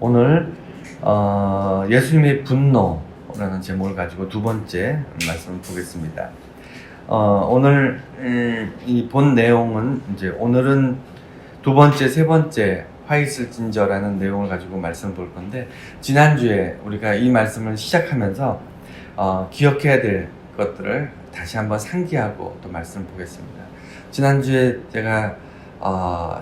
오늘 예수님의 분노라는 제목을 가지고 두 번째 말씀을 보겠습니다. 오늘 이 본 내용은 이제 오늘은 두 번째, 세 번째 화 있을 진저라는 내용을 가지고 말씀을 볼 건데, 지난주에 우리가 이 말씀을 시작하면서 기억해야 될 것들을 다시 한번 상기하고 또 말씀을 보겠습니다. 지난주에 제가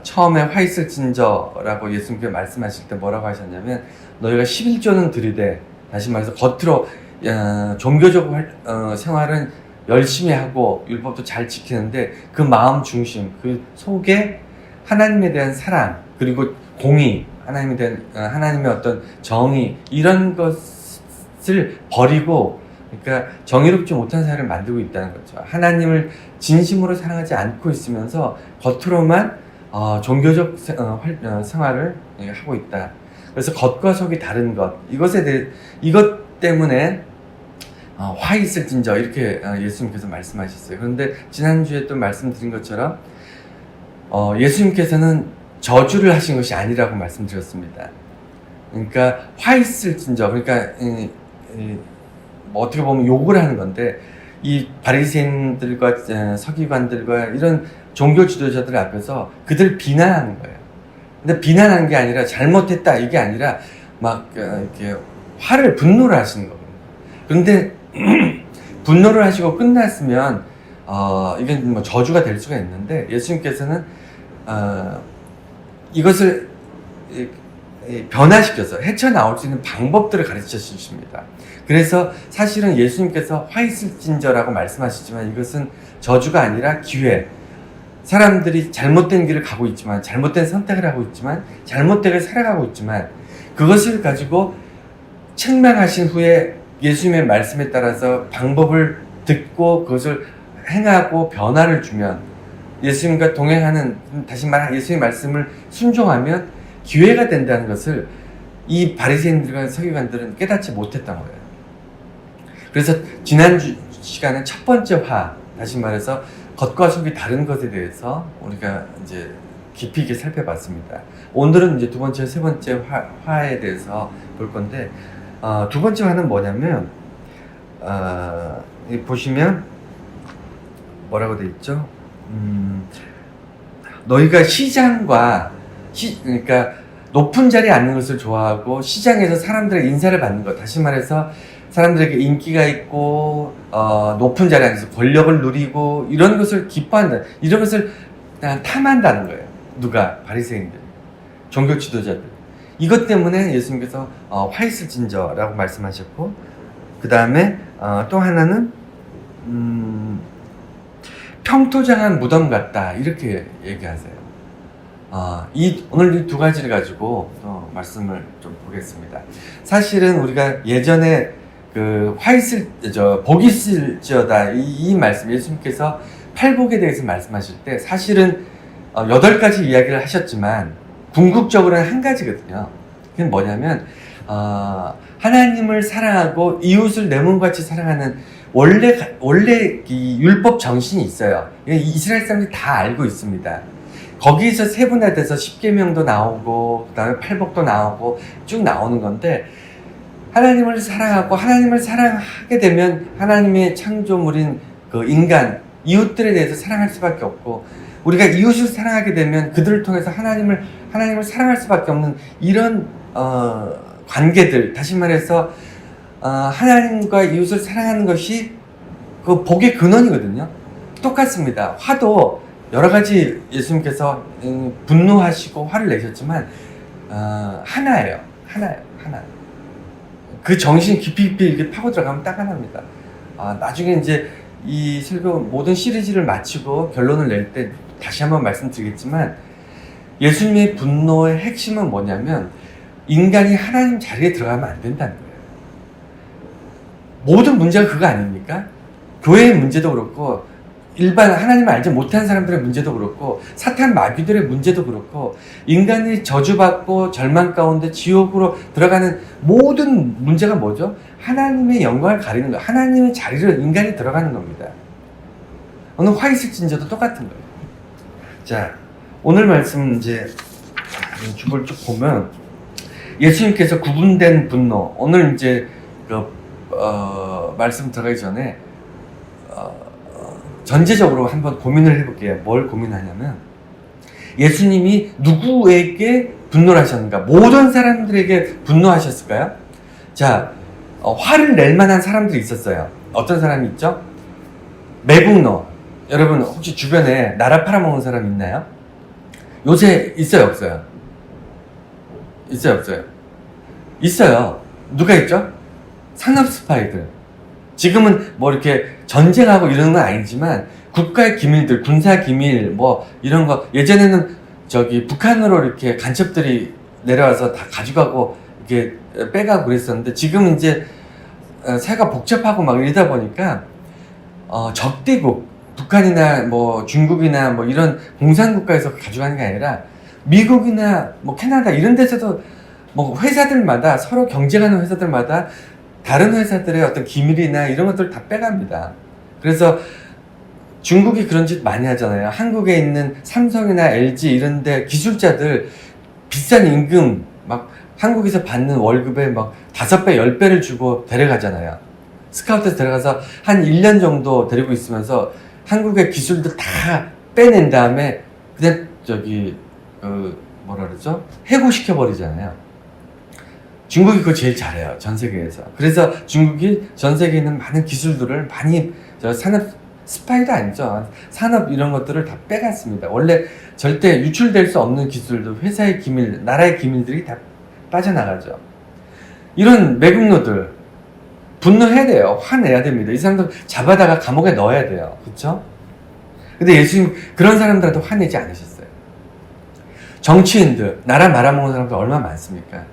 처음에 화 있을 진저라고 예수님께서 말씀하실 때 뭐라고 하셨냐면, 너희가 11조는 드리되, 다시 말해서 겉으로 종교적 생활은 열심히 하고 율법도 잘 지키는데 그 마음 중심, 그 속에 하나님에 대한 사랑, 그리고 공의, 하나님에 대한 하나님의 어떤 정의, 이런 것을 버리고, 그러니까 정의롭지 못한 사회를 만들고 있다는 거죠. 하나님을 진심으로 사랑하지 않고 있으면서 겉으로만 종교적 생활을 하고 있다. 그래서 겉과 속이 다른 것, 이것 때문에 화 있을 진저, 이렇게 예수님께서 말씀하셨어요. 그런데 지난주에 또 말씀드린 것처럼 예수님께서는 저주를 하신 것이 아니라고 말씀드렸습니다. 그러니까 화 있을 진저, 그러니까 뭐 어떻게 보면 욕을 하는 건데, 이 바리새인들과 서기관들과 이런 종교 지도자들 앞에서 그들 비난하는 거예요. 근데 비난하는 게 아니라 잘못했다 이게 아니라 막 이렇게 분노를 하시는 거거든요. 그런데 분노를 하시고 끝났으면 이게 뭐 저주가 될 수가 있는데, 예수님께서는 이것을 변화시켜서 헤쳐나올 수 있는 방법들을 가르쳐 주십니다. 그래서 사실은 예수님께서 화 있을 진저라고 말씀하시지만, 이것은 저주가 아니라 기회. 사람들이 잘못된 길을 가고 있지만, 잘못된 선택을 하고 있지만, 잘못되게 살아가고 있지만, 그것을 가지고 책망하신 후에 예수님의 말씀에 따라서 방법을 듣고 그것을 행하고 변화를 주면, 예수님과 동행하는, 다시 말하면 예수님의 말씀을 순종하면 기회가 된다는 것을 이 바리새인들과 서기관들은 깨닫지 못했던 거예요. 그래서 지난주 시간에 첫 번째 화, 다시 말해서 겉과 속이 다른 것에 대해서 우리가 이제 깊이 있게 살펴봤습니다. 오늘은 이제 두 번째, 세 번째 화에 대해서 볼 건데, 두 번째 화는 뭐냐면, 보시면 뭐라고 돼 있죠? 너희가 그러니까 높은 자리에 앉는 것을 좋아하고 시장에서 사람들의 인사를 받는 것, 다시 말해서 사람들에게 인기가 있고 높은 자리에 앉아서 권력을 누리고 이런 것을 기뻐한다, 이런 것을 탐한다는 거예요. 누가? 바리새인들, 종교 지도자들. 이것 때문에 예수님께서 화 있을 진저라고 말씀하셨고, 그 다음에 또 하나는 평토장한 무덤 같다, 이렇게 얘기하세요. 오늘 이 두 가지를 가지고 또 말씀을 좀 보겠습니다. 사실은 우리가 예전에 복 있을지어다, 이 말씀, 예수님께서 팔복에 대해서 말씀하실 때 사실은 8가지 이야기를 하셨지만 궁극적으로는 한 가지거든요. 그게 뭐냐면, 하나님을 사랑하고 이웃을 내 몸같이 사랑하는 원래 이 율법 정신이 있어요. 이스라엘 사람들이 다 알고 있습니다. 거기서 세분화돼서 십계명도 나오고, 그 다음에 팔복도 나오고 쭉 나오는 건데, 하나님을 사랑하고 하나님을 사랑하게 되면 하나님의 창조물인 그 인간, 이웃들에 대해서 사랑할 수밖에 없고, 우리가 이웃을 사랑하게 되면 그들을 통해서 하나님을 사랑할 수밖에 없는 이런 관계들, 다시 말해서 하나님과 이웃을 사랑하는 것이 그 복의 근원이거든요. 똑같습니다. 화도 여러 가지 예수님께서 분노하시고 화를 내셨지만 하나예요. 하나. 그 정신 깊이 이렇게 파고 들어가면 딱 하나입니다. 나중에 이제 이 설교 모든 시리즈를 마치고 결론을 낼 때 다시 한번 말씀드리겠지만, 예수님의 분노의 핵심은 뭐냐면, 인간이 하나님 자리에 들어가면 안 된다는 거예요. 모든 문제가 그거 아닙니까? 교회의 문제도 그렇고, 일반 하나님을 알지 못하는 사람들의 문제도 그렇고, 사탄 마귀들의 문제도 그렇고, 인간이 저주받고 절망 가운데 지옥으로 들어가는 모든 문제가 뭐죠? 하나님의 영광을 가리는 거예요. 하나님의 자리를 인간이 들어가는 겁니다. 오늘 화 있을 진저도 똑같은 거예요. 자, 오늘 말씀 이제 주볼 쭉 보면, 예수님께서 구분된 분노, 오늘 이제 말씀 들어가기 전에 전체적으로 한번 고민을 해볼게요. 뭘 고민하냐면 예수님이 누구에게 분노를 하셨는가? 모든 사람들에게 분노하셨을까요? 자, 화를 낼 만한 사람들이 있었어요. 어떤 사람이 있죠? 매국노. 여러분 혹시 주변에 나라 팔아먹는 사람 있나요? 요새 있어요, 없어요? 있어요, 없어요? 있어요. 누가 있죠? 산업 스파이들. 지금은 뭐 이렇게 전쟁하고 이러는 건 아니지만 국가의 기밀들, 군사 기밀 뭐 이런 거 예전에는 북한으로 이렇게 간첩들이 내려와서 다 가져가고 이렇게 빼가고 그랬었는데 지금 이제 사회가 복잡하고 막 이러다 보니까 적대국 북한이나 뭐 중국이나 뭐 이런 공산국가에서 가져가는 게 아니라 미국이나 뭐 캐나다 이런 데서도 뭐 회사들마다 서로 경쟁하는 회사들마다 다른 회사들의 어떤 기밀이나 이런 것들을 다 빼갑니다. 그래서 중국이 그런 짓 많이 하잖아요. 한국에 있는 삼성이나 LG 이런 데 기술자들 비싼 임금 막 한국에서 받는 월급에 막 5배, 10배를 주고 데려가잖아요. 스카우트에서 데려가서 한 1년 정도 데리고 있으면서 한국의 기술들 다 빼낸 다음에 그냥 뭐라 그러죠? 해고시켜버리잖아요. 중국이 그거 제일 잘해요. 전 세계에서. 그래서 중국이 전 세계에 있는 많은 기술들을 많이 산업 스파이도 아니죠. 산업 이런 것들을 다 빼갔습니다. 원래 절대 유출될 수 없는 기술도 회사의 기밀, 나라의 기밀들이 다 빠져나가죠. 이런 매국노들 분노해야 돼요. 화내야 됩니다. 이 사람들 잡아다가 감옥에 넣어야 돼요. 그렇죠? 근데 예수님 그런 사람들한테 화내지 않으셨어요. 정치인들, 나라 말아먹는 사람들 얼마나 많습니까?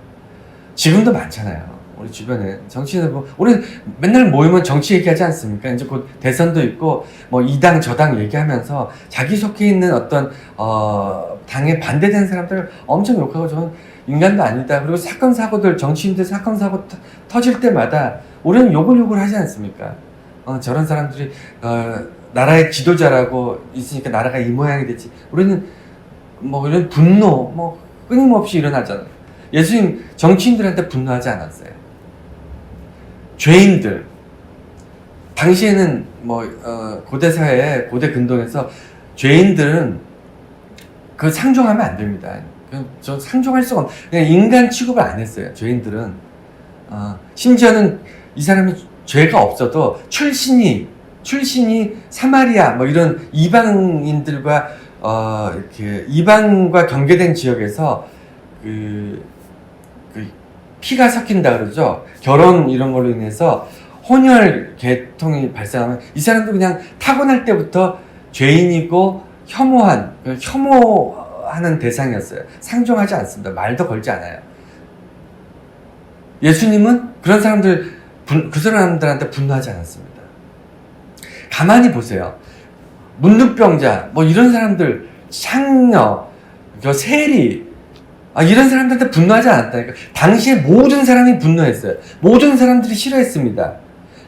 지금도 많잖아요. 우리 주변에 정치인들 우리 맨날 모이면 정치 얘기하지 않습니까? 이제 곧 대선도 있고 뭐 이 당 저 당 얘기하면서 자기 속해 있는 어떤 당에 반대되는 사람들 엄청 욕하고 저는 인간도 아니다. 그리고 사건 사고들 정치인들 사건 사고 터질 때마다 우리는 욕을 하지 않습니까? 저런 사람들이 나라의 지도자라고 있으니까 나라가 이 모양이 됐지. 우리는 뭐 이런 분노 뭐 끊임없이 일어나잖아요. 예수님 정치인들한테 분노하지 않았어요. 죄인들 당시에는 뭐 고대 사회에 고대 근동에서 죄인들은 그 상종하면 안 됩니다. 저 상종할 수가 없. 그냥 인간 취급을 안 했어요. 죄인들은 심지어는 이 사람이 죄가 없어도 출신이 사마리아 뭐 이런 이방인들과 이렇게 이방과 경계된 지역에서 그 피가 섞인다 그러죠. 결혼 이런 걸로 인해서 혼혈 계통이 발생하면 이 사람도 그냥 타고날 때부터 죄인이고 혐오하는 대상이었어요. 상종하지 않습니다. 말도 걸지 않아요. 예수님은 그런 사람들, 그 사람들한테 분노하지 않았습니다. 가만히 보세요. 문둥병자, 뭐 이런 사람들, 창녀, 세리, 이런 사람들한테 분노하지 않았다니까. 당시에 모든 사람이 분노했어요. 모든 사람들이 싫어했습니다.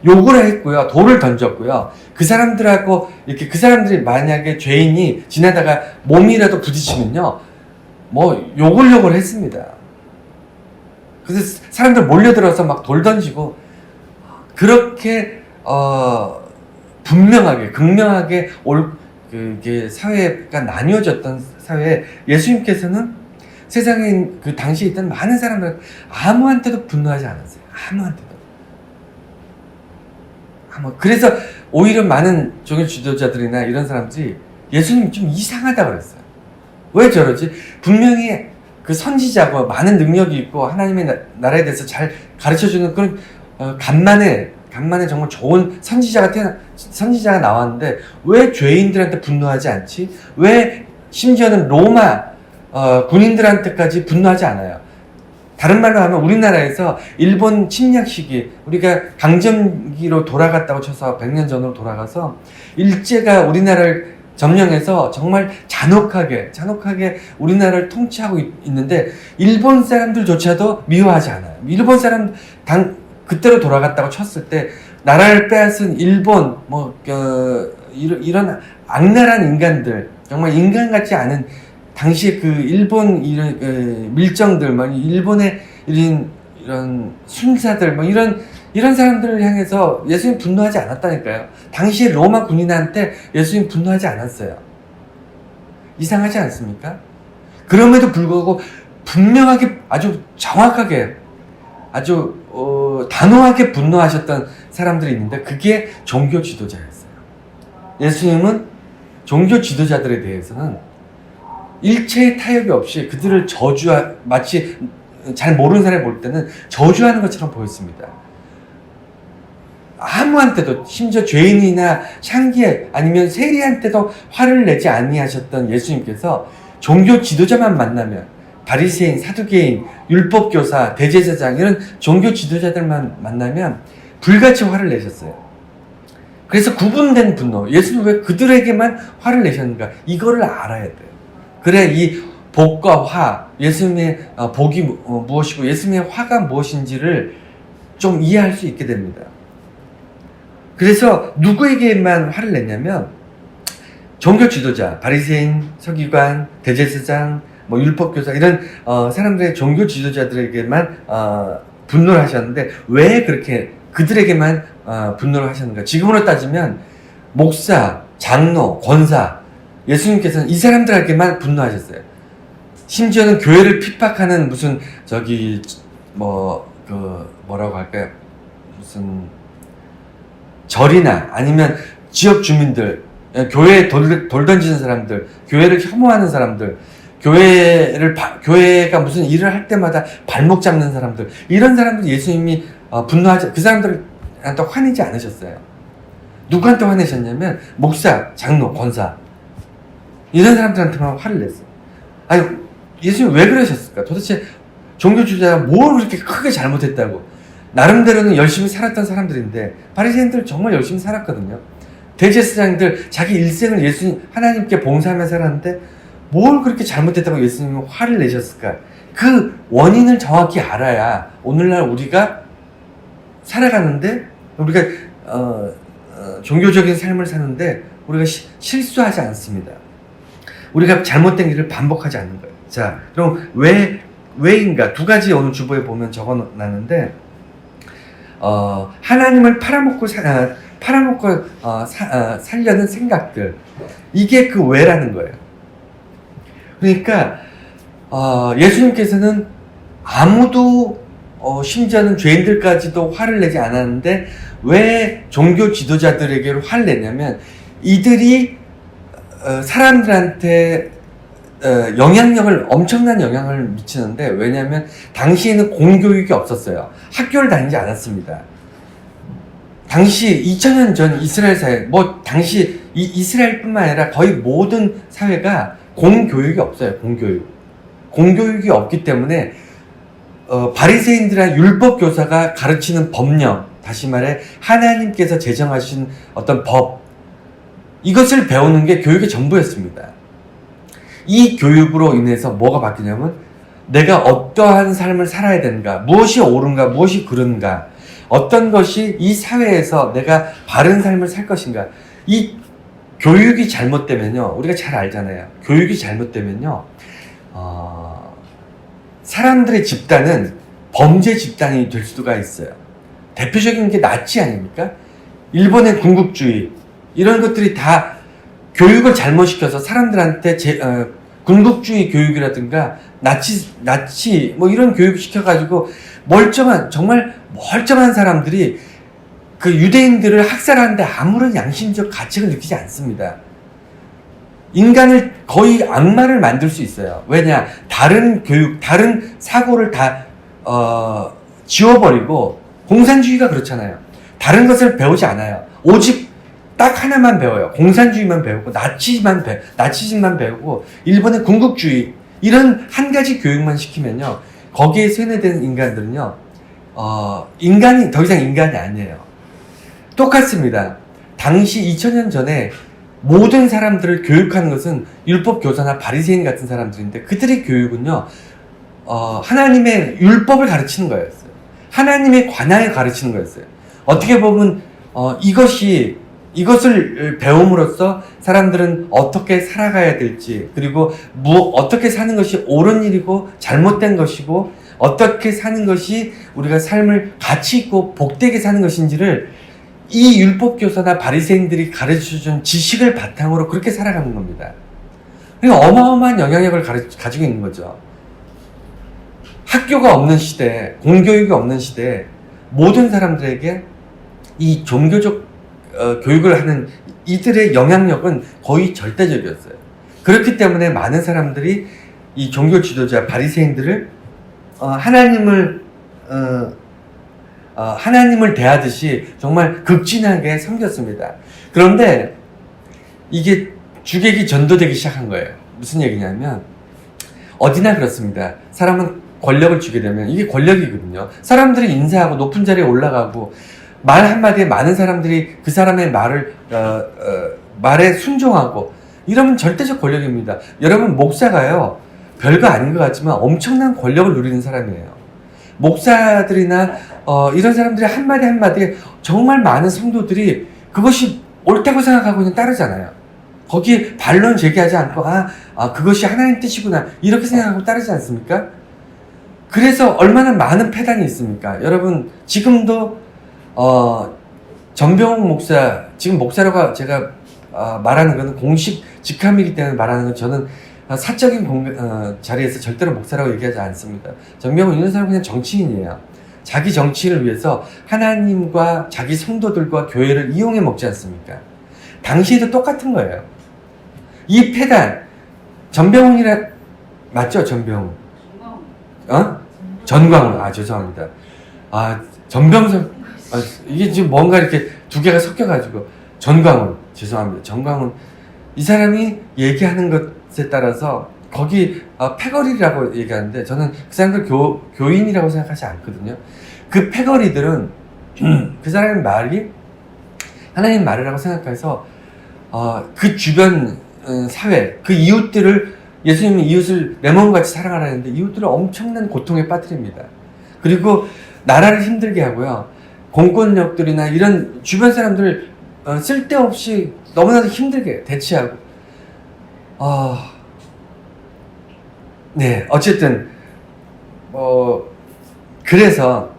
욕을 했고요. 돌을 던졌고요. 그 사람들하고, 이렇게 그 사람들이 만약에 죄인이 지나다가 몸이라도 부딪히면요. 뭐, 욕을 했습니다. 그래서 사람들 몰려들어서 막 돌 던지고, 그렇게, 분명하게, 극명하게 그게 사회가 나뉘어졌던 사회에 예수님께서는 세상에 그 당시에 있던 많은 사람들 아무한테도 분노하지 않았어요. 아무한테도. 그래서 오히려 많은 종교 지도자들이나 이런 사람들이 예수님이 좀 이상하다 그랬어요. 왜 저러지? 분명히 그 선지자고 많은 능력이 있고 하나님의 나라에 대해서 잘 가르쳐주는 그런 간만에 정말 좋은 선지자가 나왔는데 왜 죄인들한테 분노하지 않지? 왜 심지어는 로마 군인들한테까지 분노하지 않아요. 다른 말로 하면 우리나라에서 일본 침략 시기 우리가 강점기로 돌아갔다고 쳐서 100년 전으로 돌아가서 일제가 우리나라를 점령해서 정말 잔혹하게 우리나라를 통치하고 있는데 일본 사람들조차도 미워하지 않아요. 일본 사람 그때로 돌아갔다고 쳤을 때 나라를 빼앗은 일본 이런 악랄한 인간들 정말 인간 같지 않은 당시에 그 일본 밀정들 일본의 이런 순사들 뭐 이런 사람들을 향해서 예수님 분노하지 않았다니까요. 당시 로마 군인한테 예수님 분노하지 않았어요. 이상하지 않습니까? 그럼에도 불구하고 분명하게 아주 정확하게 아주 단호하게 분노하셨던 사람들이 있는데 그게 종교 지도자였어요. 예수님은 종교 지도자들에 대해서는 일체의 타협이 없이 그들을 마치 잘 모르는 사람이 볼 때는 저주하는 것처럼 보였습니다. 아무한테도, 심지어 죄인이나 창기에 아니면 세리한테도 화를 내지 아니하셨던 예수님께서 종교 지도자만 만나면, 바리새인, 사두개인, 율법교사, 대제사장 이런 종교 지도자들만 만나면 불같이 화를 내셨어요. 그래서 구분된 분노, 예수님 왜 그들에게만 화를 내셨는가, 이거를 알아야 돼요. 그래 이 복과 화, 예수님의 복이 무엇이고 예수님의 화가 무엇인지를 좀 이해할 수 있게 됩니다. 그래서 누구에게만 화를 냈냐면 종교 지도자, 바리새인, 서기관, 대제사장, 뭐 율법교사 이런 사람들의 종교 지도자들에게만 분노를 하셨는데 왜 그렇게 그들에게만 분노를 하셨는가? 지금으로 따지면 목사, 장로, 권사, 예수님께서는 이 사람들에게만 분노하셨어요. 심지어는 교회를 핍박하는 무슨 뭐라고 할까요? 무슨 절이나 아니면 지역 주민들, 교회에 돌 던지는 사람들, 교회를 혐오하는 사람들, 교회가 무슨 일을 할 때마다 발목 잡는 사람들, 이런 사람들 예수님이 분노하지, 그 사람들한테 화내지 않으셨어요. 누구한테 화내셨냐면 목사, 장로, 권사 이런 사람들한테만 화를 냈어요. 아니 예수님 왜 그러셨을까? 도대체 종교 지도자가 뭘 그렇게 크게 잘못했다고? 나름대로는 열심히 살았던 사람들인데 바리새인들 정말 열심히 살았거든요. 대제사장들 자기 일생을 예수님 하나님께 봉사하며 살았는데 뭘 그렇게 잘못했다고 예수님은 화를 내셨을까? 그 원인을 정확히 알아야 오늘날 우리가 살아가는데 우리가 종교적인 삶을 사는데 우리가 실수하지 않습니다. 우리가 잘못된 길을 반복하지 않는 거예요. 자, 그럼 왜인가? 두 가지 오늘 주보에 보면 적어놨는데 하나님을 팔아먹고 살려는 생각들, 이게 그 왜라는 거예요. 그러니까 예수님께서는 아무도 심지어는 죄인들까지도 화를 내지 않았는데 왜 종교 지도자들에게 화를 냈냐면 이들이 사람들한테 엄청난 영향을 미치는데, 왜냐하면 당시에는 공교육이 없었어요. 학교를 다니지 않았습니다. 당시 2000년 전 이스라엘 사회, 당시 이스라엘뿐만 아니라 거의 모든 사회가 공교육이 없어요. 공교육이 없기 때문에 바리새인들이나 율법교사가 가르치는 법령, 다시 말해 하나님께서 제정하신 어떤 법, 이것을 배우는 게 교육의 전부였습니다. 이 교육으로 인해서 뭐가 바뀌냐면 내가 어떠한 삶을 살아야 되는가, 무엇이 옳은가, 무엇이 그른가, 어떤 것이 이 사회에서 내가 바른 삶을 살 것인가. 이 교육이 잘못되면요, 우리가 잘 알잖아요. 교육이 잘못되면요, 사람들의 집단은 범죄 집단이 될 수가 있어요. 대표적인 게 나치 아닙니까? 일본의 군국주의, 이런 것들이 다 교육을 잘못시켜서 사람들한테 군국주의 교육이라든가 나치 뭐 이런 교육 시켜가지고 정말 멀쩡한 사람들이 그 유대인들을 학살하는데 아무런 양심적 가책을 느끼지 않습니다. 인간을 거의 악마를 만들 수 있어요. 왜냐? 다른 교육, 다른 사고를 다 지워버리고, 공산주의가 그렇잖아요. 다른 것을 배우지 않아요. 오직 딱 하나만 배워요. 공산주의만 배우고 나치즘만 배우고 일본의 군국주의, 이런 한 가지 교육만 시키면요, 거기에 세뇌된 인간들은요 인간이 더 이상 인간이 아니에요. 똑같습니다. 당시 2000년 전에 모든 사람들을 교육하는 것은 율법교사나 바리새인 같은 사람들인데 그들의 교육은요 하나님의 율법을 가르치는 거였어요. 하나님의 관하에 가르치는 거였어요. 어떻게 보면 이것을 배움으로써 사람들은 어떻게 살아가야 될지, 그리고 어떻게 사는 것이 옳은 일이고 잘못된 것이고 어떻게 사는 것이 우리가 삶을 가치 있고 복되게 사는 것인지를 이 율법교사나 바리새인들이 가르쳐준 지식을 바탕으로 그렇게 살아가는 겁니다. 그러니까 어마어마한 영향력을 가지고 있는 거죠. 학교가 없는 시대, 공교육이 없는 시대, 모든 사람들에게 이 종교적 교육을 하는 이들의 영향력은 거의 절대적이었어요. 그렇기 때문에 많은 사람들이 이 종교 지도자 바리새인들을 하나님을 대하듯이 정말 극진하게 섬겼습니다. 그런데 이게 주객이 전도되기 시작한 거예요. 무슨 얘기냐면 어디나 그렇습니다. 사람은 권력을 주게 되면 이게 권력이거든요. 사람들이 인사하고 높은 자리에 올라가고 말 한마디에 많은 사람들이 그 사람의 말에 순종하고 이러면 절대적 권력입니다. 여러분 목사가요 별거 아닌 것 같지만 엄청난 권력을 누리는 사람이에요. 목사들이나 이런 사람들이 한마디 한마디에 정말 많은 성도들이 그것이 옳다고 생각하고 그냥 따르잖아요. 거기에 반론 제기하지 않고 그것이 하나님 뜻이구나 이렇게 생각하고 따르지 않습니까? 그래서 얼마나 많은 폐단이 있습니까? 여러분 지금도 전병욱 목사, 지금 목사라고 제가 말하는 것은 공식 직함이기 때문에 말하는 건 저는 사적인 자리에서 절대로 목사라고 얘기하지 않습니다. 전병욱 이런 사람은 그냥 정치인이에요. 자기 정치인을 위해서 하나님과 자기 성도들과 교회를 이용해 먹지 않습니까? 당시에도 똑같은 거예요. 이 폐단, 전병욱이라 맞죠? 전병욱. 전광훈. 죄송합니다. 전병선. 이게 지금 뭔가 이렇게 두 개가 섞여가지고. 전광훈. 죄송합니다. 전광훈. 이 사람이 얘기하는 것에 따라서 거기 패거리라고 얘기하는데 저는 그 사람들 교인이라고 생각하지 않거든요. 그 패거리들은 그 사람의 말이 하나님 말이라고 생각해서 그 주변 사회, 그 이웃들을 예수님은 이웃을 내 몸같이 사랑하라 했는데 이웃들을 엄청난 고통에 빠뜨립니다. 그리고 나라를 힘들게 하고요. 공권력들이나 이런 주변 사람들을 쓸데없이 너무나도 힘들게 대치하고 네, 어쨌든 그래서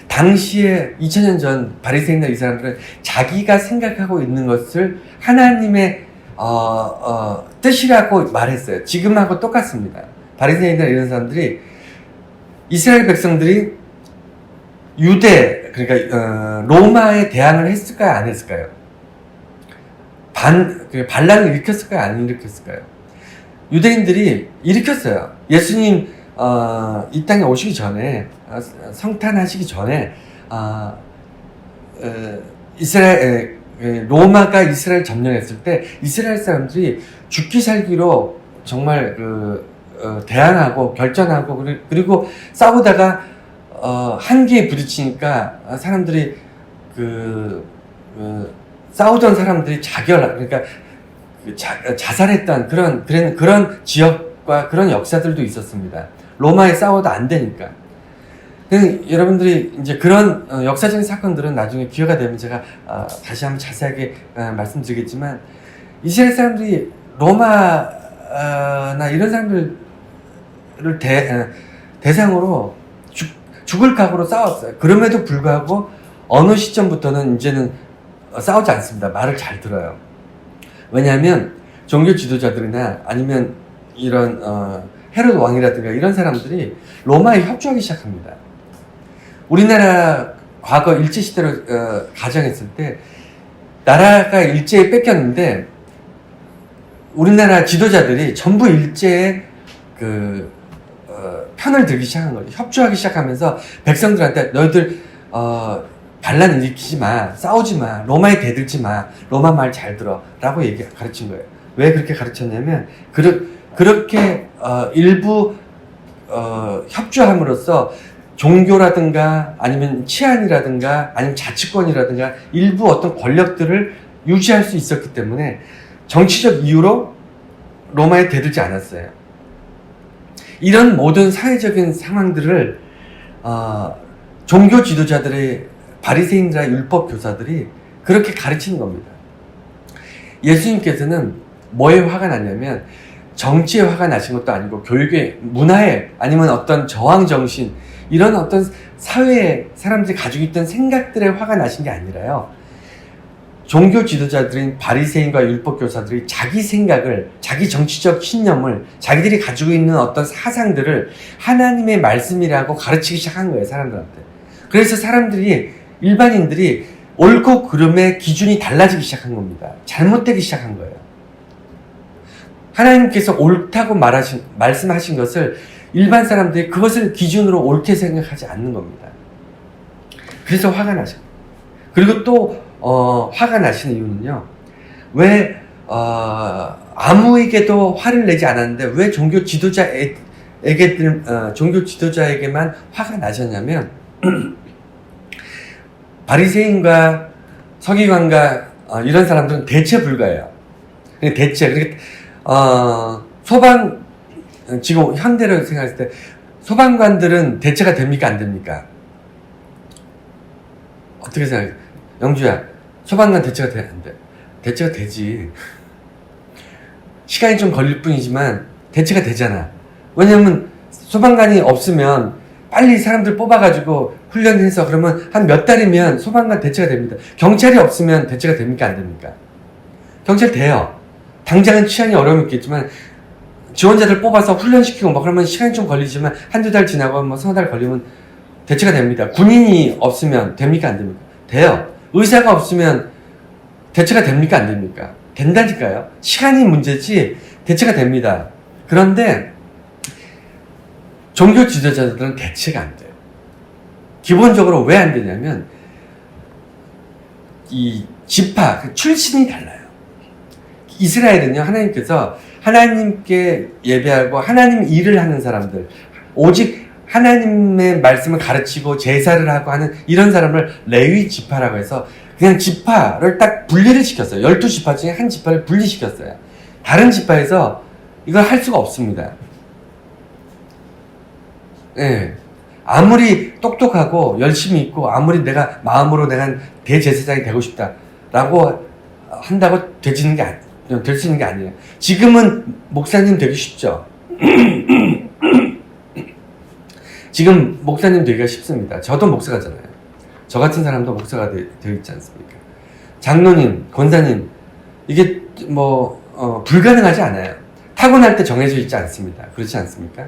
당시에 2000년 전 바리새인이나 이 사람들은 자기가 생각하고 있는 것을 하나님의 뜻이라고 말했어요. 지금하고 똑같습니다. 바리새인이나 이런 사람들이 이스라엘 백성들이 유대 그러니까 로마에 대항을 했을까요? 안 했을까요? 반란을 일으켰을까요? 안 일으켰을까요? 유대인들이 일으켰어요. 예수님 이 땅에 오시기 전에 성탄하시기 전에 로마가 이스라엘 점령했을 때 이스라엘 사람들이 죽기 살기로 정말 대항하고 결전하고 그리고 싸우다가 한계에 부딪히니까 사람들이 싸우던 사람들이 그러니까 자살했던 그런 지역과 그런 역사들도 있었습니다. 로마에 싸워도 안 되니까. 여러분들이 이제 그런 역사적인 사건들은 나중에 기회가 되면 제가 다시 한번 자세하게 말씀드리겠지만 이스라엘 사람들이 로마나 이런 사람들을 대상으로 죽을 각오로 싸웠어요. 그럼에도 불구하고 어느 시점부터는 이제는 싸우지 않습니다. 말을 잘 들어요. 왜냐하면 종교 지도자들이나 아니면 이런 헤롯 왕이라든가 이런 사람들이 로마에 협조하기 시작합니다. 우리나라 과거 일제시대로 가정했을 때 나라가 일제에 뺏겼는데 우리나라 지도자들이 전부 일제에 편을 들기 시작한 거죠. 협조하기 시작하면서 백성들한테 너희들 반란 일으키지 마, 싸우지 마, 로마에 대들지 마, 로마 말 잘 들어 라고 가르친 거예요. 왜 그렇게 가르쳤냐면 그렇게 일부 협조함으로써 종교라든가 아니면 치안이라든가 아니면 자치권이라든가 일부 어떤 권력들을 유지할 수 있었기 때문에 정치적 이유로 로마에 대들지 않았어요. 이런 모든 사회적인 상황들을 종교 지도자들의 바리새인들과 율법 교사들이 그렇게 가르치는 겁니다. 예수님께서는 뭐에 화가 났냐면 정치에 화가 나신 것도 아니고 교육의 문화에 아니면 어떤 저항 정신 이런 어떤 사회에 사람들이 가지고 있던 생각들에 화가 나신 게 아니라요. 종교 지도자들인 바리새인과 율법 교사들이 자기 생각을, 자기 정치적 신념을, 자기들이 가지고 있는 어떤 사상들을 하나님의 말씀이라고 가르치기 시작한 거예요, 사람들한테. 그래서 사람들이, 일반인들이 옳고 그름의 기준이 달라지기 시작한 겁니다. 잘못되기 시작한 거예요. 하나님께서 옳다고 말씀하신 것을 일반 사람들이 그것을 기준으로 옳게 생각하지 않는 겁니다. 그래서 화가 나죠. 그리고 또 화가 나시는 이유는요. 왜 아무에게도 화를 내지 않았는데 왜 종교 지도자에게만 화가 나셨냐면 바리새인과 서기관과 이런 사람들은 대체 불가해요. 대체 지금 현대로 생각했을 때 소방관들은 대체가 됩니까 안 됩니까? 어떻게 생각해? 영주야, 소방관 대체가 돼? 안 돼? 대체가 되지. 시간이 좀 걸릴 뿐이지만 대체가 되잖아. 왜냐면 소방관이 없으면 빨리 사람들 뽑아가지고 훈련해서 그러면 한 몇 달이면 소방관 대체가 됩니다. 경찰이 없으면 대체가 됩니까 안 됩니까? 경찰 돼요. 당장은 취향이 어려움이 있겠지만 지원자들 뽑아서 훈련시키고 뭐 그러면 시간이 좀 걸리지만 한두 달 지나고 뭐 서너 달 걸리면 대체가 됩니다. 군인이 없으면 됩니까 안 됩니까? 돼요. 의사가 없으면 대체가 됩니까 안 됩니까? 된다니까요. 시간이 문제지 대체가 됩니다. 그런데 종교 지도자들은 대체가 안 돼요. 기본적으로 왜 안 되냐면 이 지파, 출신이 달라요. 이스라엘은요, 하나님께서 하나님께 예배하고 하나님 일을 하는 사람들, 오직 하나님의 말씀을 가르치고 제사를 하고 하는 이런 사람을 레위 지파라고 해서 그냥 지파를 딱 분리를 시켰어요. 12지파 중에 한 지파를 분리시켰어요. 다른 지파에서 이걸 할 수가 없습니다. 예. 아무리 똑똑하고 열심히 있고 아무리 내가 마음으로 내가 대제사장이 되고 싶다라고 한다고 될 수 있는 게 아니에요. 지금은 목사님 되기 쉽죠. 지금 목사님 되기가 쉽습니다. 저도 목사가잖아요. 저 같은 사람도 목사가 되어 있지 않습니까? 장로님, 권사님, 이게 불가능하지 않아요. 타고날 때 정해져 있지 않습니다. 그렇지 않습니까?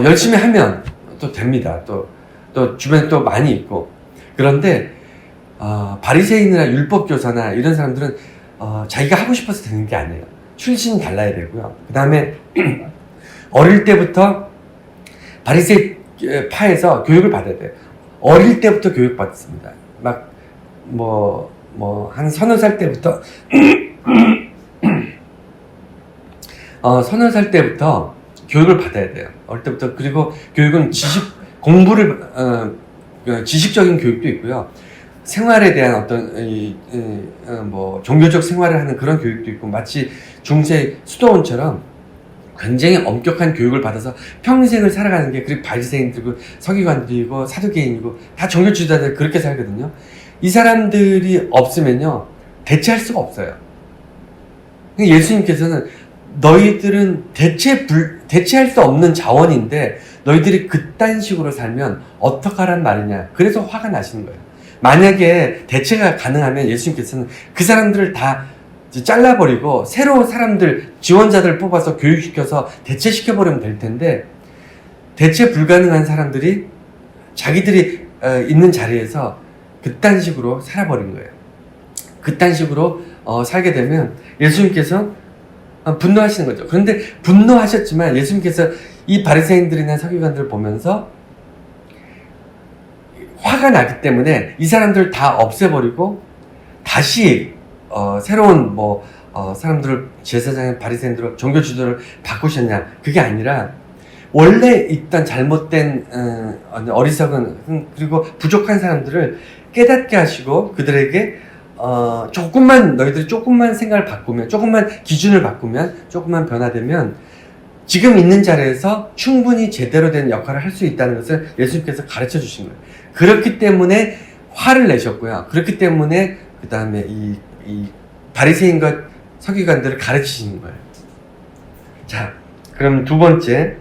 열심히 하면 또 됩니다. 또 주변에 또 많이 있고. 그런데 바리새인이나 율법교사나 이런 사람들은 자기가 하고 싶어서 되는 게 아니에요. 출신이 달라야 되고요. 그 다음에 어릴 때부터 바리새인 파에서 교육을 받아야 돼요. 어릴 때부터 교육받습니다. 한 서너 살 때부터 서너 살 때부터 교육을 받아야 돼요. 어릴 때부터. 그리고 교육은 지식적인 교육도 있고요. 생활에 대한 어떤 종교적 생활을 하는 그런 교육도 있고, 마치 중세 수도원처럼 굉장히 엄격한 교육을 받아서 평생을 살아가는 게, 그리고 바리새인들이고 서기관들이고 사두개인이고 다 종교 지도자들 그렇게 살거든요. 이 사람들이 없으면요 대체할 수가 없어요. 예수님께서는 너희들은 대체할 수 없는 자원인데 너희들이 그딴 식으로 살면 어떡하란 말이냐. 그래서 화가 나시는 거예요. 만약에 대체가 가능하면 예수님께서는 그 사람들을 다 잘라버리고 새로 사람들, 지원자들 뽑아서 교육시켜서 대체시켜버리면 될 텐데, 대체 불가능한 사람들이 자기들이 있는 자리에서 그딴 식으로 살아버린 거예요. 그딴 식으로 살게 되면 예수님께서 분노하시는 거죠. 그런데 분노하셨지만 예수님께서 이 바리새인들이나 서기관들을 보면서 화가 나기 때문에 이 사람들을 다 없애버리고 다시 새로운 사람들을 제사장의 바리새인들로 종교 지도를 바꾸셨냐. 그게 아니라 원래 있던 잘못된 어리석은 그리고 부족한 사람들을 깨닫게 하시고 그들에게 너희들이 조금만 생각을 바꾸면, 조금만 기준을 바꾸면, 조금만 변화되면 지금 있는 자리에서 충분히 제대로 된 역할을 할 수 있다는 것을 예수님께서 가르쳐 주신 거예요. 그렇기 때문에 화를 내셨고요. 그렇기 때문에 그 다음에 이 바리새인과 서기관들을 가르치시는 거예요. 자, 그럼 두 번째,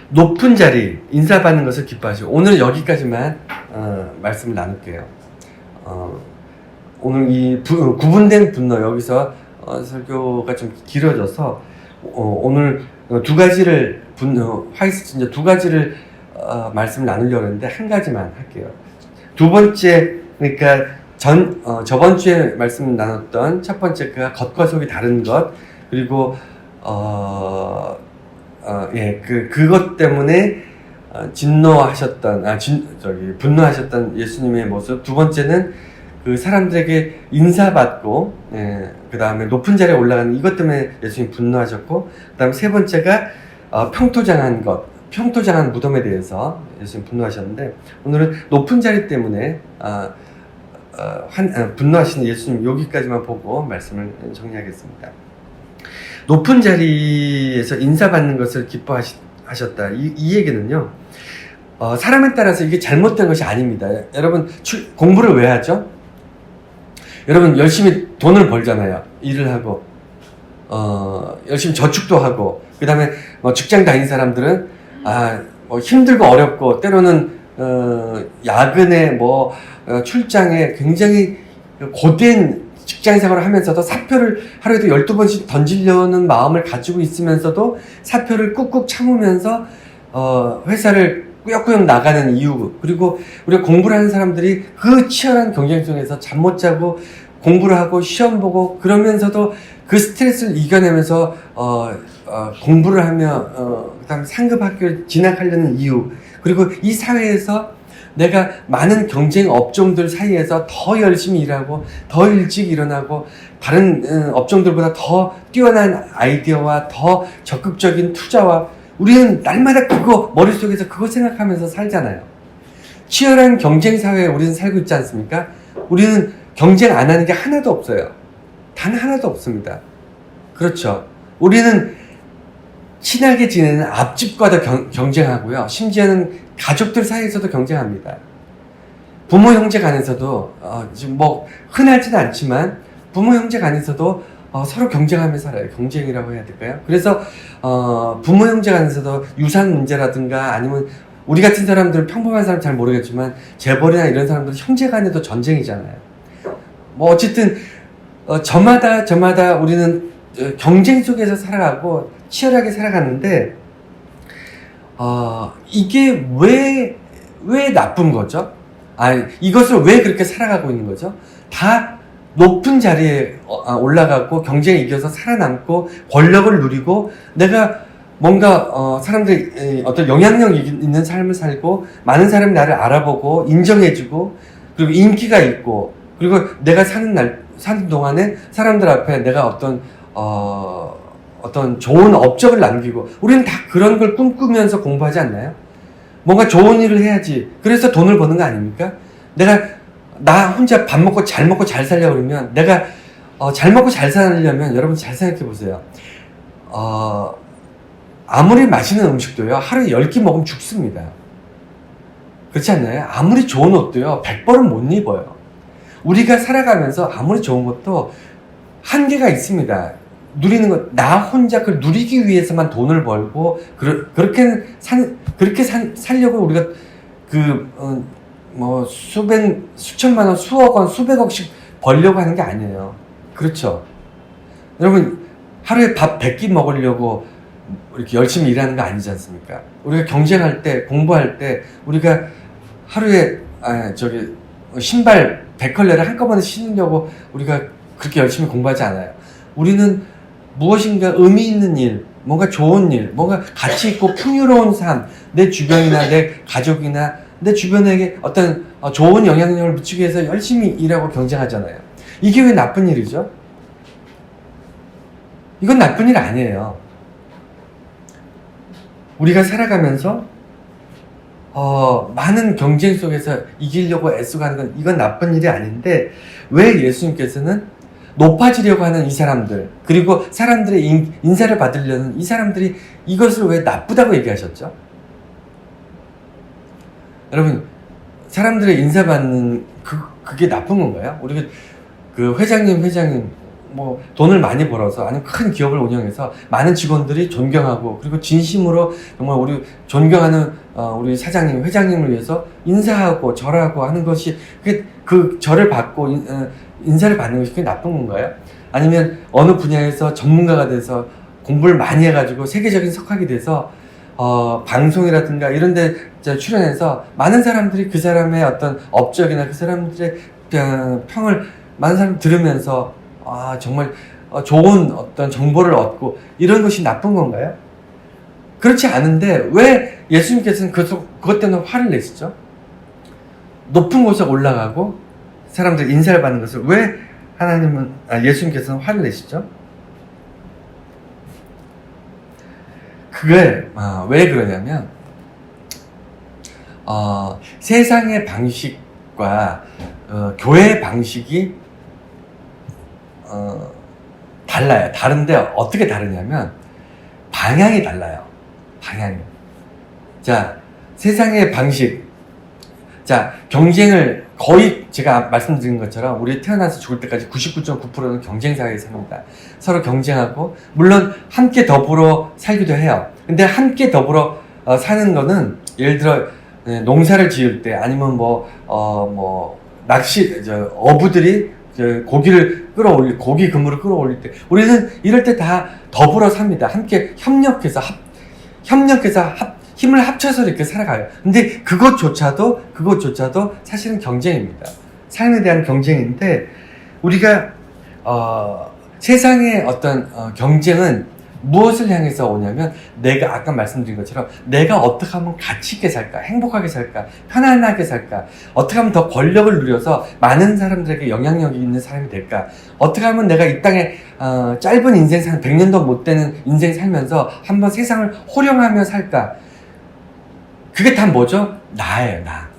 높은 자리, 인사받는 것을 기뻐하시고, 오늘 여기까지만 말씀을 나눌게요. 오늘 이 구분된 분노, 여기서 설교가 좀 길어져서 오늘 두 가지를 화이트 두 가지를 말씀을 나누려고 했는데 한 가지만 할게요. 두 번째, 그러니까 저번 주에 말씀 나눴던 첫 번째 그 겉과 속이 다른 것, 그리고 그것 때문에 분노하셨던 예수님의 모습. 두 번째는 그 사람들에게 인사받고, 그 다음에 높은 자리에 올라가는 이것 때문에 예수님이 분노하셨고, 그 다음에 세 번째가 평토장한 무덤에 대해서 예수님 분노하셨는데, 오늘은 높은 자리 때문에 분노하시는 예수님, 여기까지만 보고 말씀을 정리하겠습니다. 높은 자리에서 인사받는 것을 기뻐하셨다. 이 얘기는요, 사람에 따라서 이게 잘못된 것이 아닙니다. 여러분, 공부를 왜 하죠? 여러분, 열심히 돈을 벌잖아요. 일을 하고, 열심히 저축도 하고, 그 다음에 직장 다닌 사람들은, 힘들고 어렵고, 때로는, 야근에 출장에 굉장히 고된 직장 생활을 하면서도 사표를 하루에도 12번씩 던지려는 마음을 가지고 있으면서도 사표를 꾹꾹 참으면서, 회사를 꾸역꾸역 나가는 이유, 그리고 우리가 공부를 하는 사람들이 그 치열한 경쟁 속에서 잠 못 자고 공부를 하고 시험 보고 그러면서도 그 스트레스를 이겨내면서 공부를 하며 그다음에 상급 학교를 진학하려는 이유, 그리고 이 사회에서 내가 많은 경쟁 업종들 사이에서 더 열심히 일하고 더 일찍 일어나고 다른 업종들보다 더 뛰어난 아이디어와 더 적극적인 투자와, 우리는 날마다 머릿속에서 그거 생각하면서 살잖아요. 치열한 경쟁 사회에 우리는 살고 있지 않습니까? 우리는 경쟁 안 하는 게 하나도 없어요. 단 하나도 없습니다. 그렇죠. 우리는 친하게 지내는 앞집과도 경쟁하고요. 심지어는 가족들 사이에서도 경쟁합니다. 부모 형제 간에서도 지금 흔하지는 않지만 부모 형제 간에서도 서로 경쟁하며 살아요. 경쟁이라고 해야 될까요? 그래서 부모 형제 간에서도 유산 문제라든가, 아니면 우리 같은 사람들은 평범한 사람 잘 모르겠지만 재벌이나 이런 사람들은 형제 간에도 전쟁이잖아요. 어쨌든 저마다 우리는 경쟁 속에서 살아가고 치열하게 살아가는데, 이게 왜 나쁜 거죠? 이것을 왜 그렇게 살아가고 있는 거죠? 다 높은 자리에 올라가고 경쟁에 이겨서 살아남고 권력을 누리고, 내가 뭔가 사람들이 어떤 영향력 있는 삶을 살고 많은 사람이 나를 알아보고 인정해주고, 그리고 인기가 있고, 그리고 내가 사는 동안에 사람들 앞에 내가 어떤 좋은 업적을 남기고, 우리는 다 그런 걸 꿈꾸면서 공부하지 않나요? 뭔가 좋은 일을 해야지. 그래서 돈을 버는 거 아닙니까? 나 혼자 밥 먹고 잘 살려고 그러면, 내가 잘 먹고 잘 살려면, 여러분 잘 생각해 보세요. 아무리 맛있는 음식도요, 하루에 10끼 먹으면 죽습니다. 그렇지 않나요? 아무리 좋은 옷도요, 100벌은 못 입어요. 우리가 살아가면서 아무리 좋은 것도 한계가 있습니다. 누리는 것, 나 혼자 그걸 누리기 위해서만 돈을 벌고, 그렇게 살려고 우리가 수천만 원, 수억 원, 수백억씩 벌려고 하는 게 아니에요. 그렇죠? 여러분, 하루에 밥 100끼 먹으려고 이렇게 열심히 일하는 거 아니지 않습니까? 우리가 경쟁할 때, 공부할 때, 우리가 하루에, 신발 100컬레를 한꺼번에 신으려고 우리가 그렇게 열심히 공부하지 않아요. 우리는 무엇인가 의미 있는 일, 뭔가 좋은 일, 뭔가 가치 있고 풍요로운 삶, 내 주변이나 내 가족이나 내 주변에게 어떤 좋은 영향력을 미치기 위해서 열심히 일하고 경쟁하잖아요. 이게 왜 나쁜 일이죠? 이건 나쁜 일 아니에요. 우리가 살아가면서 많은 경쟁 속에서 이기려고 애쓰고 하는 건, 이건 나쁜 일이 아닌데, 왜 예수님께서는 높아지려고 하는 이 사람들, 그리고 사람들의 인사를 받으려는 이 사람들이 이것을 왜 나쁘다고 얘기하셨죠? 여러분, 사람들의 인사받는 그게 나쁜 건가요? 우리가 그 회장님 뭐 돈을 많이 벌어서 아니면 큰 기업을 운영해서 많은 직원들이 존경하고 그리고 진심으로 정말 우리 존경하는 우리 사장님, 회장님을 위해서 인사하고 절하고 하는 것이 그 절을 받고 인사를 받는 것이 그게 나쁜 건가요? 아니면 어느 분야에서 전문가가 돼서 공부를 많이 해가지고 세계적인 석학이 돼서 방송이라든가 이런 데 출연해서 많은 사람들이 그 사람의 어떤 업적이나 그 사람들의 평을 많은 사람들이 들으면서 정말 좋은 어떤 정보를 얻고 이런 것이 나쁜 건가요? 그렇지 않은데 왜 예수님께서는 그것 때문에 화를 내시죠? 높은 곳에 올라가고 사람들 인사를 받는 것을 왜 예수님께서는 화를 내시죠? 그게 왜 그러냐면 세상의 방식과 교회의 방식이 달라요. 다른데 어떻게 다르냐면 방향이 달라요. 방향이. 자, 세상의 방식. 자, 경쟁을 거의 제가 말씀드린 것처럼 우리 태어나서 죽을 때까지 99.9%는 경쟁 사회에 삽니다. 서로 경쟁하고 물론 함께 더불어 살기도 해요. 근데 함께 더불어 사는 거는 예를 들어 농사를 지을 때 아니면 어부들이 고기를 고기 그물을 끌어올릴 때 우리는 이럴 때 다 더불어 삽니다. 함께 협력해서 힘을 합쳐서 이렇게 살아가요. 근데 그것조차도 사실은 경쟁입니다. 삶에 대한 경쟁인데 우리가 세상의 어떤 경쟁은 무엇을 향해서 오냐면 내가 아까 말씀드린 것처럼 내가 어떻게 하면 가치 있게 살까, 행복하게 살까, 편안하게 살까, 어떻게 하면 더 권력을 누려서 많은 사람들에게 영향력이 있는 사람이 될까, 어떻게 하면 내가 이 땅에 짧은 인생 100년도 못 되는 인생 살면서 한번 세상을 호령하며 살까. 그게 다 뭐죠? 나예요, 나.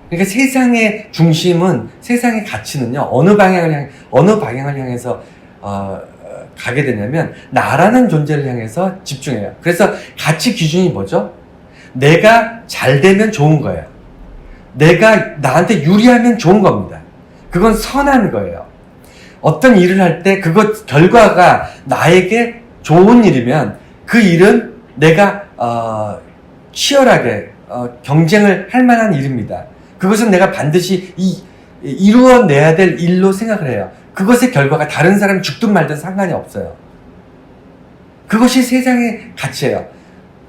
그러니까 세상의 중심은, 세상의 가치는요, 어느 방향을 향해서 가게 되냐면 나라는 존재를 향해서 집중해요. 그래서 가치 기준이 뭐죠? 내가 잘 되면 좋은 거예요. 내가 나한테 유리하면 좋은 겁니다. 그건 선한 거예요. 어떤 일을 할 때 그것 결과가 나에게 좋은 일이면 그 일은 내가 치열하게 경쟁을 할 만한 일입니다. 그것은 내가 반드시 이루어내야 될 일로 생각을 해요. 그것의 결과가 다른 사람이 죽든 말든 상관이 없어요. 그것이 세상의 가치예요.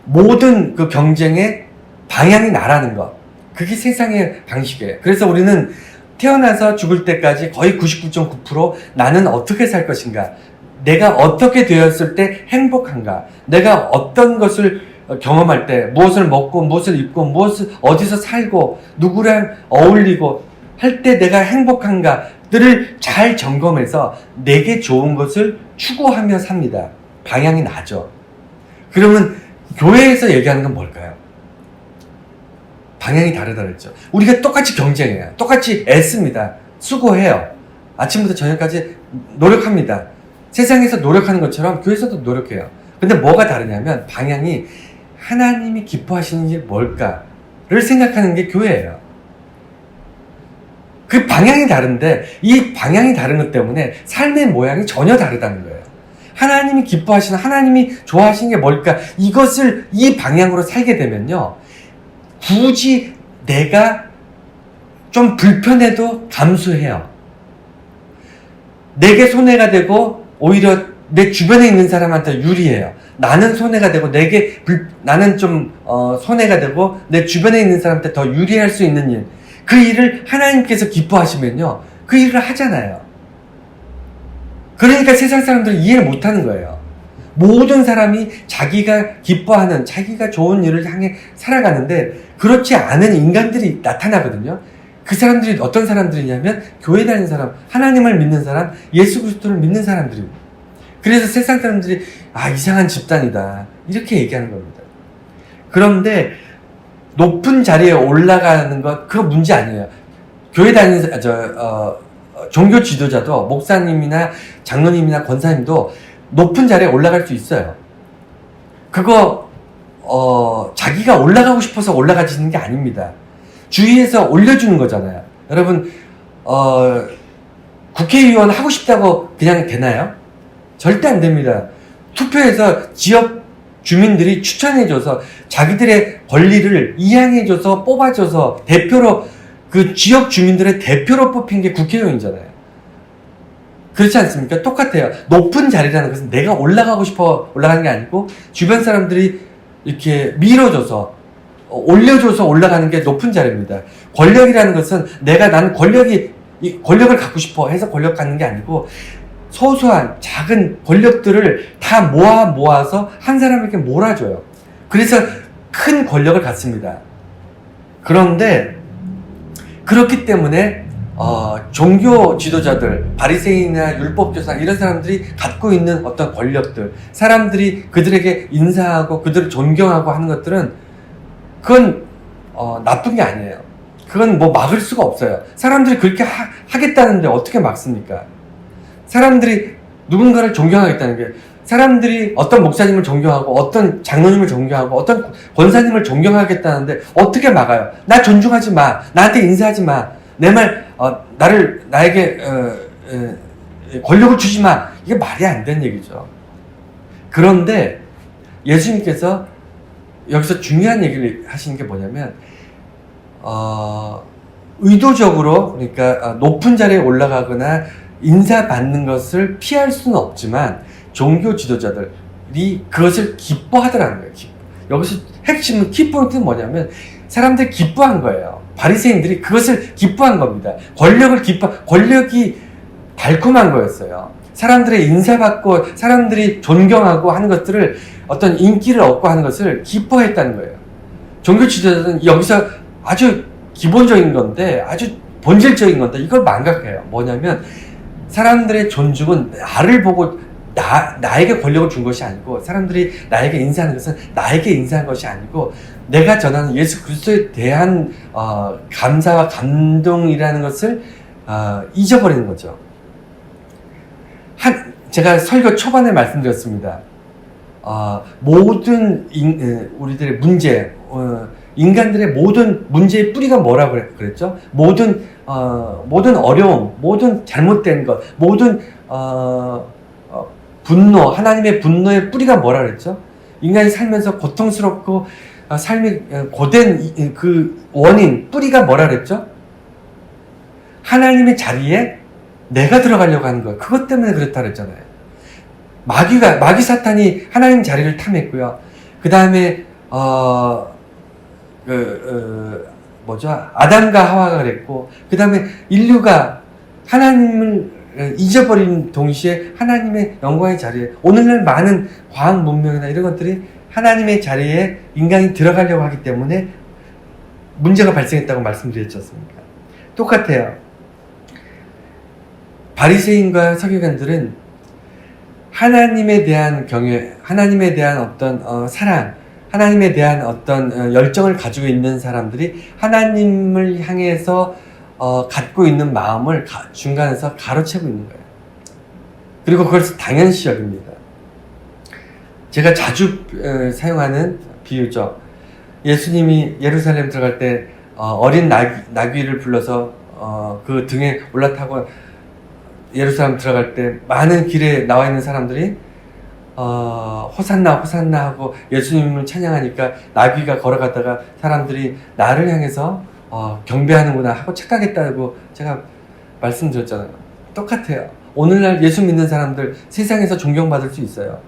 모든 그 경쟁의 방향이 나라는 것. 그게 세상의 방식이에요. 그래서 우리는 태어나서 죽을 때까지 거의 99.9% 나는 어떻게 살 것인가? 내가 어떻게 되었을 때 행복한가? 내가 어떤 것을 경험할 때 무엇을 먹고 무엇을 입고 어디서 살고 누구랑 어울리고 할 때 내가 행복한가들을 잘 점검해서 내게 좋은 것을 추구하며 삽니다. 방향이 나죠. 그러면 교회에서 얘기하는 건 뭘까요? 방향이 다르다 그랬죠. 우리가 똑같이 경쟁해요. 똑같이 애씁니다. 수고해요. 아침부터 저녁까지 노력합니다. 세상에서 노력하는 것처럼 교회에서도 노력해요. 근데 뭐가 다르냐면 방향이 하나님이 기뻐하시는 게 뭘까를 생각하는 게 교회예요. 그 방향이 다른데 이 방향이 다른 것 때문에 삶의 모양이 전혀 다르다는 거예요. 하나님이 기뻐하시는, 하나님이 좋아하시는 게 뭘까? 이 방향으로 살게 되면요, 굳이 내가 좀 불편해도 감수해요. 내게 손해가 되고 오히려 내 주변에 있는 사람한테 유리해요. 나는 손해가 되고 나는 좀 손해가 되고 내 주변에 있는 사람한테 더 유리할 수 있는 일, 그 일을 하나님께서 기뻐하시면요, 그 일을 하잖아요. 그러니까 세상 사람들은 이해를 못하는 거예요. 모든 사람이 자기가 기뻐하는, 자기가 좋은 일을 향해 살아가는데 그렇지 않은 인간들이 나타나거든요. 그 사람들이 어떤 사람들이냐면 교회 다니는 사람, 하나님을 믿는 사람, 예수 그리스도를 믿는 사람들입니다. 그래서 세상 사람들이 이상한 집단이다 이렇게 얘기하는 겁니다. 그런데 높은 자리에 올라가는 것, 그거 문제 아니에요. 교회 다니는 종교 지도자도, 목사님이나 장로님이나 권사님도 높은 자리에 올라갈 수 있어요. 그거 자기가 올라가고 싶어서 올라가지는 게 아닙니다. 주위에서 올려주는 거잖아요. 여러분 국회의원 하고 싶다고 그냥 되나요? 절대 안 됩니다. 투표해서 지역 주민들이 추천해줘서 자기들의 권리를 이양해줘서 뽑아줘서 대표로 그 지역 주민들의 대표로 뽑힌 게 국회의원이잖아요. 그렇지 않습니까? 똑같아요. 높은 자리라는 것은 내가 올라가고 싶어 올라가는 게 아니고 주변 사람들이 이렇게 밀어줘서 올려줘서 올라가는 게 높은 자리입니다. 권력이라는 것은 나는 권력을 갖고 싶어 해서 권력 갖는 게 아니고 소소한 작은 권력들을 다 모아서 한 사람에게 몰아줘요. 그래서 큰 권력을 갖습니다. 그런데 그렇기 때문에 종교 지도자들, 바리새인이나 율법교사 이런 사람들이 갖고 있는 어떤 권력들, 사람들이 그들에게 인사하고 그들을 존경하고 하는 것들은 그건 나쁜 게 아니에요. 그건 뭐 막을 수가 없어요. 사람들이 그렇게 하겠다는데 어떻게 막습니까? 사람들이 누군가를 존경하겠다는 게, 사람들이 어떤 목사님을 존경하고 어떤 장로님을 존경하고 어떤 권사님을 존경하겠다는데 어떻게 막아요? 나 존중하지 마. 나한테 인사하지 마. 내 말 나에게 권력을 주지 마. 이게 말이 안 되는 얘기죠. 그런데 예수님께서 여기서 중요한 얘기를 하시는 게 뭐냐면 의도적으로, 그러니까 높은 자리에 올라가거나 인사받는 것을 피할 수는 없지만 종교 지도자들이 그것을 기뻐하더라는 거예요. 여기서 핵심은 키포인트는 뭐냐면 사람들이 기뻐한 거예요. 바리새인들이 그것을 기뻐한 겁니다. 권력이 달콤한 거였어요. 사람들의 인사받고 사람들이 존경하고 하는 것들을, 어떤 인기를 얻고 하는 것을 기뻐했다는 거예요. 종교 지도자들은 여기서 아주 기본적인 건데, 아주 본질적인 건데 이걸 망각해요. 뭐냐면 사람들의 존중은 나를 보고 나에게 권력을 준 것이 아니고, 사람들이 나에게 인사하는 것은 나에게 인사한 것이 아니고 내가 전하는 예수 그리스도에 대한 감사와 감동이라는 것을 잊어버리는 거죠. 제가 설교 초반에 말씀드렸습니다. 모든 우리들의 문제, 인간들의 모든 문제의 뿌리가 뭐라고 그랬죠? 모든 어려움, 모든 잘못된 것, 모든 분노, 하나님의 분노의 뿌리가 뭐라 그랬죠? 인간이 살면서 고통스럽고 삶이 고된 그 원인, 뿌리가 뭐라 그랬죠? 하나님의 자리에 내가 들어가려고 하는 거예요. 그것 때문에 그렇다 그랬잖아요. 마귀 사탄이 하나님 자리를 탐했고요. 그 다음에 아담과 하와가 그랬고, 그 다음에 인류가 하나님을 잊어버린 동시에 하나님의 영광의 자리에, 오늘날 많은 과학 문명이나 이런 것들이 하나님의 자리에 인간이 들어가려고 하기 때문에 문제가 발생했다고 말씀드렸지 않습니까? 똑같아요. 바리새인과 서기관들은 하나님에 대한 경외, 하나님에 대한 어떤 사랑, 하나님에 대한 어떤 열정을 가지고 있는 사람들이 하나님을 향해서 갖고 있는 마음을 중간에서 가로채고 있는 거예요. 그리고 그걸 당연시 여깁니다. 제가 자주 사용하는 비유죠. 예수님이 예루살렘 들어갈 때 어린 나귀를 불러서 그 등에 올라타고 예루살렘 들어갈 때 많은 길에 나와 있는 사람들이 호산나 호산나 하고 예수님을 찬양하니까 나귀가 걸어가다가 사람들이 나를 향해서 경배하는구나 하고 착각했다고 제가 말씀드렸잖아요. 똑같아요. 오늘날 예수 믿는 사람들 세상에서 존경받을 수 있어요.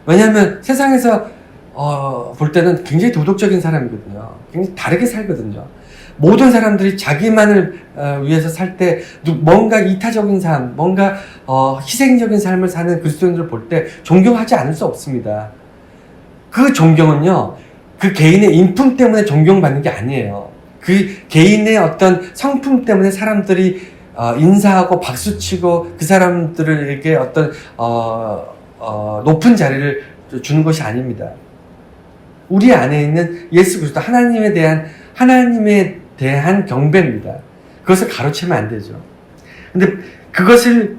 왜냐하면 세상에서 볼 때는 굉장히 도덕적인 사람이거든요. 굉장히 다르게 살거든요. 모든 사람들이 자기만을 위해서 살 때 뭔가 이타적인 삶, 뭔가 희생적인 삶을 사는 그리스도인들을 볼 때 존경하지 않을 수 없습니다. 그 존경은요, 그 개인의 인품 때문에 존경받는 게 아니에요. 그 개인의 어떤 성품 때문에 사람들이 인사하고 박수치고 그 사람들에게 어떤 높은 자리를 주는 것이 아닙니다. 우리 안에 있는 예수 그리스도 하나님에 대한 경배입니다. 그것을 가로채면 안 되죠. 근데 그것을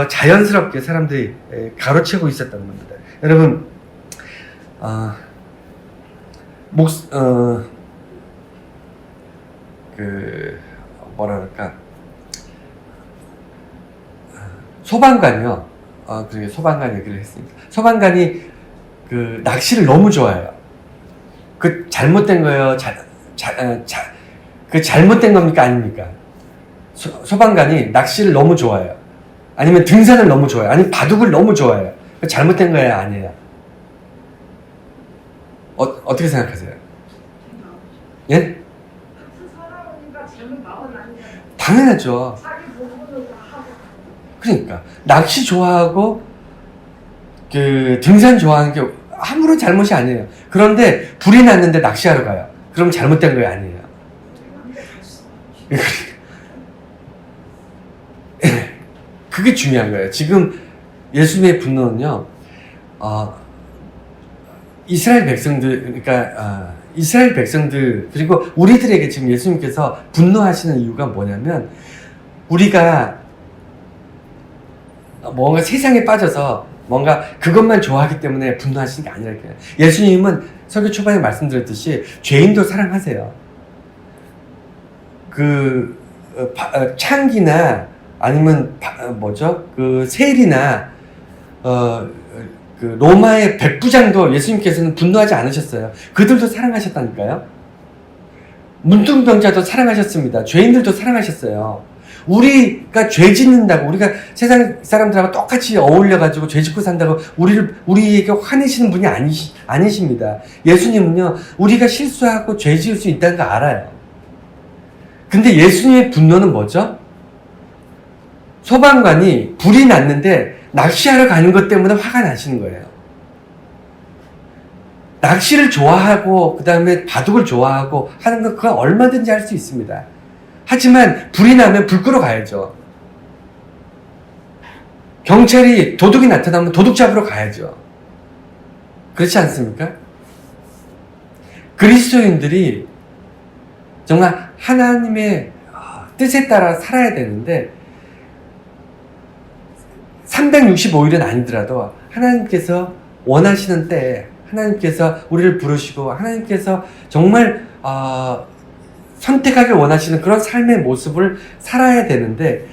자연스럽게 사람들이 가로채고 있었던 겁니다. 여러분, 소방관이요. 그게 소방관 얘기를 했으니까. 소방관이 그 낚시를 너무 좋아해요. 그 잘못된 거예요? 그 잘못된 겁니까? 아닙니까? 소방관이 낚시를 너무 좋아해요. 아니면 등산을 너무 좋아해요. 아니면 바둑을 너무 좋아해요. 잘못된 거예요? 아니에요? 어떻게 생각하세요? 예? 당연하죠. 그러니까 낚시 좋아하고 그 등산 좋아하는 게 아무런 잘못이 아니에요. 그런데 불이 났는데 낚시하러 가요. 그럼 잘못된 거예요? 아니에요? 그게 중요한 거예요. 지금 예수님의 분노는요, 이스라엘 백성들, 그러니까 이스라엘 백성들 그리고 우리들에게 지금 예수님께서 분노하시는 이유가 뭐냐면, 우리가 뭔가 세상에 빠져서 뭔가 그것만 좋아하기 때문에 분노하시는 게 아니라, 예수님은 설교 초반에 말씀드렸듯이 죄인도 사랑하세요. 그 창기나 아니면 그 세일이나 그 로마의 백부장도 예수님께서는 분노하지 않으셨어요. 그들도 사랑하셨다니까요. 문둥병자도 사랑하셨습니다. 죄인들도 사랑하셨어요. 우리가 죄 짓는다고, 우리가 세상 사람들하고 똑같이 어울려가지고 죄 짓고 산다고 우리에게 화내시는 분이 아니십니다. 예수님은요, 우리가 실수하고 죄 지을 수 있다는 거 알아요. 근데 예수님의 분노는 뭐죠? 소방관이 불이 났는데 낚시하러 가는 것 때문에 화가 나시는 거예요. 낚시를 좋아하고 그 다음에 바둑을 좋아하고 하는 건 그건 얼마든지 할 수 있습니다. 하지만 불이 나면 불 끄러 가야죠. 경찰이 도둑이 나타나면 도둑 잡으러 가야죠. 그렇지 않습니까? 그리스도인들이 정말 하나님의 뜻에 따라 살아야 되는데 365일은 아니더라도 하나님께서 원하시는 때에 하나님께서 우리를 부르시고 하나님께서 정말 선택하길 원하시는 그런 삶의 모습을 살아야 되는데,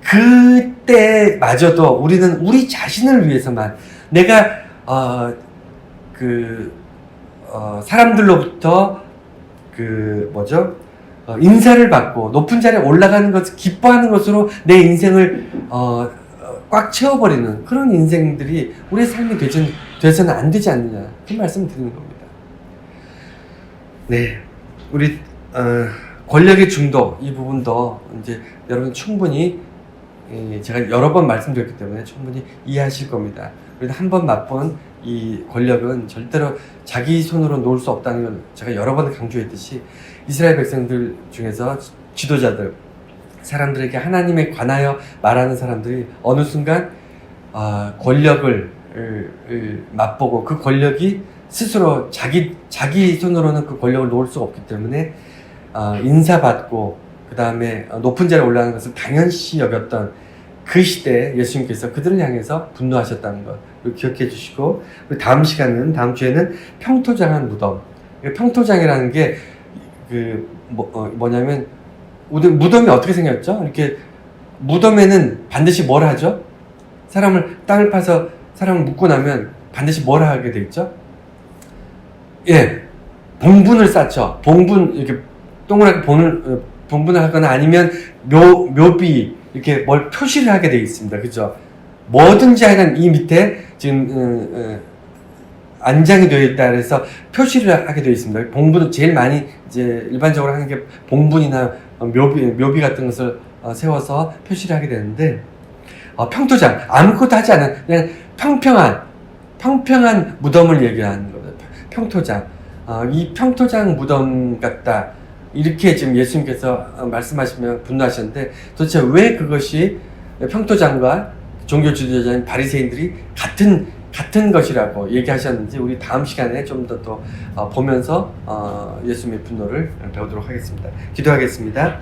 그때마저도 우리는 우리 자신을 위해서만 내가 사람들로부터 인사를 받고 높은 자리에 올라가는 것을 기뻐하는 것으로 내 인생을 꽉 채워버리는 그런 인생들이 우리의 삶이 되서는 안 되지 않느냐, 그 말씀을 드리는 겁니다. 네, 우리 권력의 중독 이 부분도 이제 여러분 충분히 제가 여러 번 말씀드렸기 때문에 충분히 이해하실 겁니다. 우리가 한 번 맛본 이 권력은 절대로 자기 손으로 놓을 수 없다는 걸 제가 여러 번 강조했듯이, 이스라엘 백성들 중에서 지도자들, 사람들에게 하나님에 관하여 말하는 사람들이 어느 순간 권력을 맛보고 그 권력이 스스로 자기 손으로는 그 권력을 놓을 수가 없기 때문에 인사받고 그 다음에 높은 자리에 올라가는 것을 당연시 여겼던 그 시대에 예수님께서 그들을 향해서 분노하셨다는 것 기억해 주시고, 다음 주에는 평토장한 무덤. 평토장이라는 게 뭐냐면, 무덤이 어떻게 생겼죠? 이렇게 무덤에는 반드시 뭘 하죠? 땅을 파서 사람을 묻고 나면 반드시 뭘 하게 돼 있죠? 예, 봉분을 쌓죠. 이렇게 동그랗게 봉분을 하거나 아니면 묘비, 이렇게 뭘 표시를 하게 돼 있습니다. 그죠? 뭐든지 하여간 이 밑에 지금, 안장이 되어 있다 그래서 표시를 하게 되어 있습니다. 봉분은 제일 많이 이제 일반적으로 하는 게 봉분이나 묘비 같은 것을 세워서 표시를 하게 되는데, 평토장, 아무것도 하지 않은 그냥 평평한 무덤을 얘기하는 거예요. 평토장. 이 평토장 무덤 같다, 이렇게 지금 예수님께서 말씀하시며 분노하셨는데, 도대체 왜 그것이 평토장과 종교 지도자인 바리새인들이 같은 것이라고 얘기하셨는지 우리 다음 시간에 좀 더 또 보면서 예수님의 분노를 배우도록 하겠습니다. 기도하겠습니다.